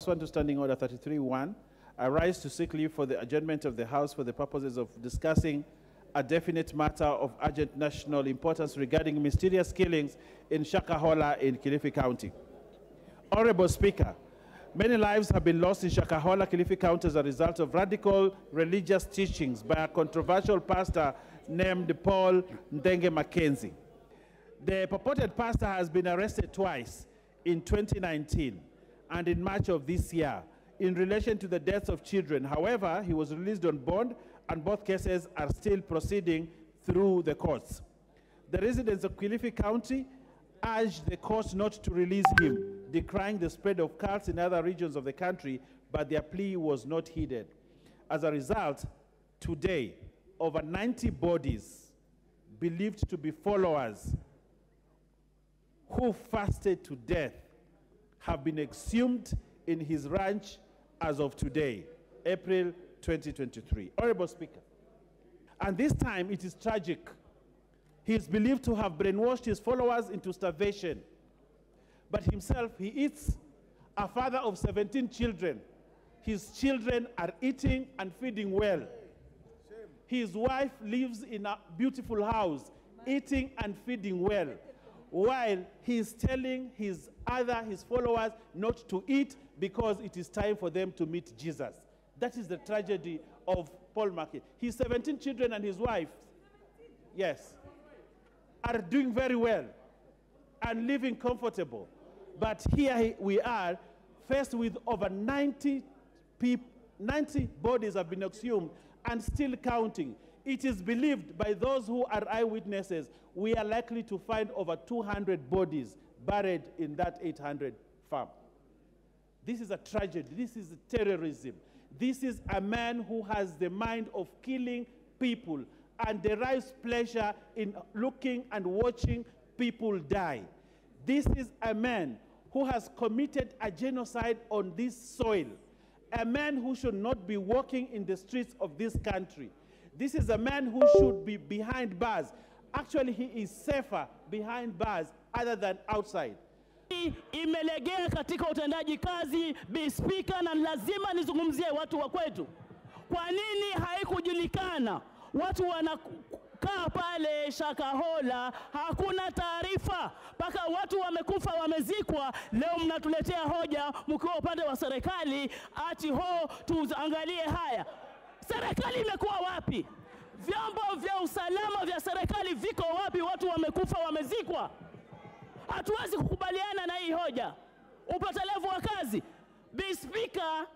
pursuant to Standing Order 33-1, I rise to seek leave for the adjournment of the House for the purposes of discussing a definite matter of urgent national importance regarding mysterious killings in Shakahola in Kilifi County. Honorable Speaker, many lives have been lost in Shakahola, Kilifi County as a result of radical religious teachings by a controversial pastor named Paul Ndenge Mackenzie. The purported pastor has been arrested twice in 2019 and in March of this year in relation to the deaths of children. However, he was released on bond and both cases are still proceeding through the courts. The residents of Kilifi County urged the court not to release him, decrying the spread of cults in other regions of the country, but their plea was not heeded. As a result, today, over 90 bodies believed to be followers who fasted to death have been exhumed in his ranch as of today, April 2023. Honorable Speaker, and this time it is tragic. He is believed to have brainwashed his followers into starvation, but himself, he eats. A father of 17 children. His children are eating and feeding well. His wife lives in a beautiful house, eating and feeding well, while he is telling his followers not to eat because it is time for them to meet Jesus. That is the tragedy of Paul Mackenzie. His 17 children and his wife, yes, are doing very well and living comfortable. But here we are faced with over 90 bodies have been exhumed and still counting. It is believed by those who are eyewitnesses, we are likely to find over 200 bodies buried in that 800 farm. This is a tragedy. This is terrorism. This is a man who has the mind of killing people and derives pleasure in looking and watching people die. This is a man who has committed a genocide on this soil, a man who should not be walking in the streets of this country. This is a man who should be behind bars. Actually, he is safer behind bars other than outside. Imelegea katika utendaji kazi, Bi Speaker, na lazima nizungumzie watu wa kwetu. Kwa nini haikujulikana? Watu wanakaa pale Shakahola, hakuna taarifa, mpaka watu wamekufa wamezikwa. Leo mnatuletea hoja mkiwa upande wa serikali ati tuangalie haya. Serikali imekuwa wapi? Vyombo vya usalama vya serikali viko wapi? Watu wamekufa wamezikwa. Hatuwezi kukubaliana na hii hoja. Upatelevu wa kazi. Bi Speaker,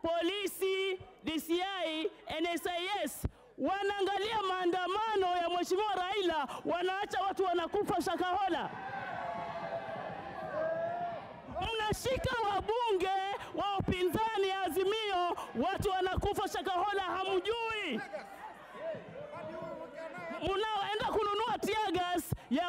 polisi, DCI, NSIS wanaangalia maandamano ya Mheshimiwa Raila, wanaacha watu wanakufa Shakahola. Mnashika wabunge wa upinzani Azimio, watu wanakufa Shakahola, hamjui. Mnaenda kununua tear gas ya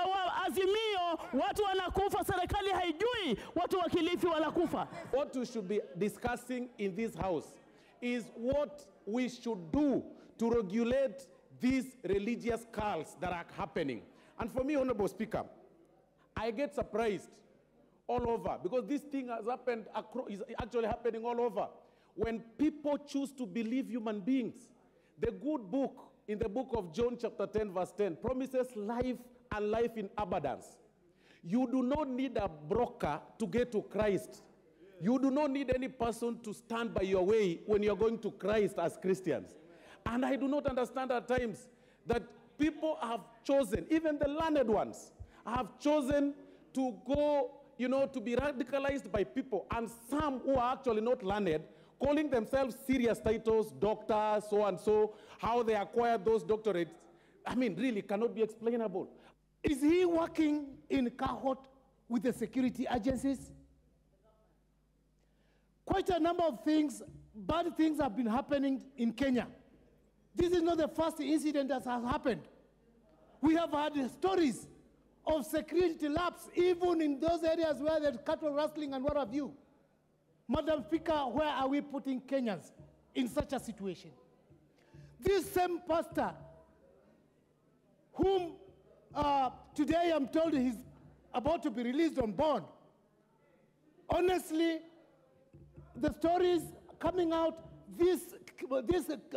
Azimio, watu wanakufa, serikali haijui, watu wa Kilifi wanakufa. What we should be discussing in this house is what we should do to regulate these religious cults that are happening. And for me, Honorable Speaker, I get surprised all over because this thing has happened, is actually happening all over. When people choose to believe human beings, the good book in the book of John chapter 10 verse 10 promises life and life in abundance. You do not need a broker to get to Christ. You do not need any person to stand by your way when you're going to Christ as Christians. And I do not understand at times that people have chosen, even the learned ones, have chosen to go, to be radicalized by people, and some who are actually not learned, calling themselves serious titles, doctors, so and so, how they acquired those doctorates, I mean, really cannot be explainable. Is he working in cohort with the security agencies? Quite a number of things, bad things have been happening in Kenya. This is not the first incident that has happened. We have had stories of security lapse, even in those areas where there's cattle rustling and what have you. Madam Speaker, where are we putting Kenyans in such a situation? This same pastor, whom today I'm told he's about to be released on bond, honestly, the stories coming out, this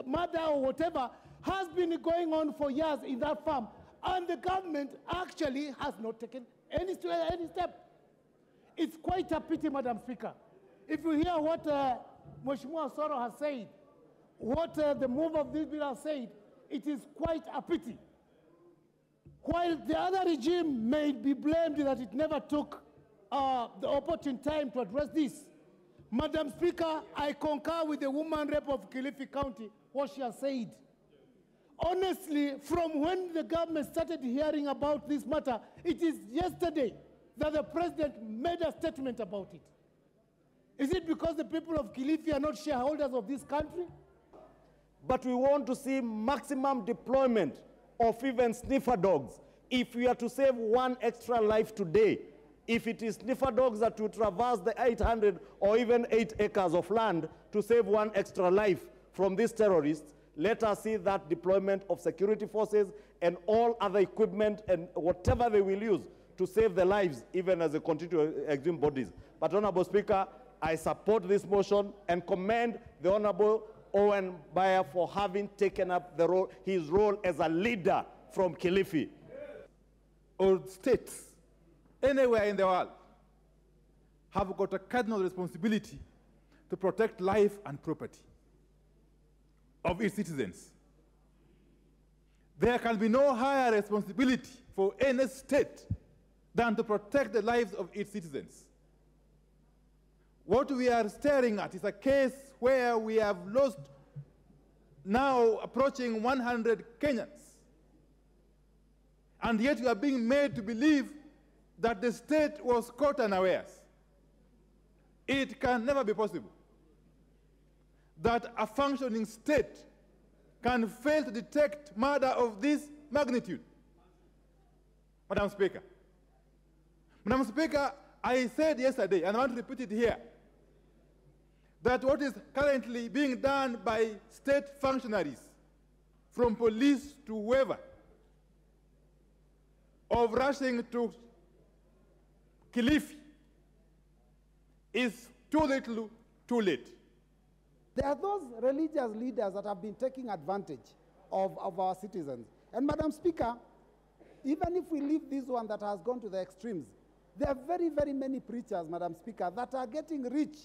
murder or whatever has been going on for years in that farm, and the government actually has not taken any step. It's quite a pity, Madam Speaker. If you hear what Mheshimiwa Soro has said, what the move of this bill has said, it is quite a pity. While the other regime may be blamed that it never took the opportune time to address this, Madam Speaker, I concur with the woman rep of Kilifi County, what she has said. Honestly, from when the government started hearing about this matter, it is yesterday that the president made a statement about it. Is it because the people of Kilifi are not shareholders of this country? But we want to see maximum deployment of even sniffer dogs. If we are to save one extra life today, if it is sniffer dogs that will traverse the 800 or even 8 acres of land to save one extra life from these terrorists, let us see that deployment of security forces and all other equipment and whatever they will use to save their lives, even as they continue to exhume bodies. But, Honorable Speaker, I support this motion and commend the Honorable Owen Bayer for having taken up his role as a leader from Kilifi. All states anywhere in the world have got a cardinal responsibility to protect life and property of its citizens. There can be no higher responsibility for any state than to protect the lives of its citizens. What we are staring at is a case where we have lost now approaching 100 Kenyans. And yet we are being made to believe that the state was caught unawares. It can never be possible that a functioning state can fail to detect murder of this magnitude. Madam Speaker. Madam Speaker, I said yesterday, and I want to repeat it here, that what is currently being done by state functionaries, from police to whoever, of rushing to Kilifi, is too little, too late. There are those religious leaders that have been taking advantage of our citizens. And Madam Speaker, even if we leave this one that has gone to the extremes, there are very, very many preachers, Madam Speaker, that are getting rich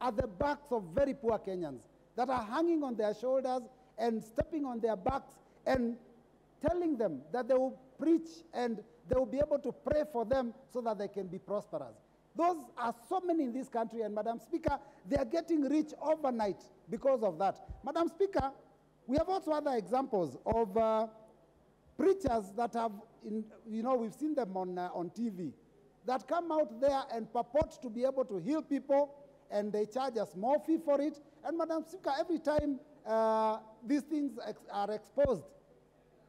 at the backs of very poor Kenyans, that are hanging on their shoulders and stepping on their backs and telling them that they will preach and they will be able to pray for them so that they can be prosperous. Those are so many in this country, and Madam Speaker, they are getting rich overnight because of that. Madam Speaker, we have also other examples of preachers that have, we've seen them on TV, that come out there and purport to be able to heal people, and they charge a small fee for it. And Madam Speaker, every time these things are exposed,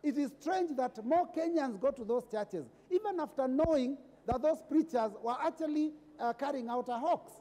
it is strange that more Kenyans go to those churches, even after knowing that those preachers were actually carrying out a hoax.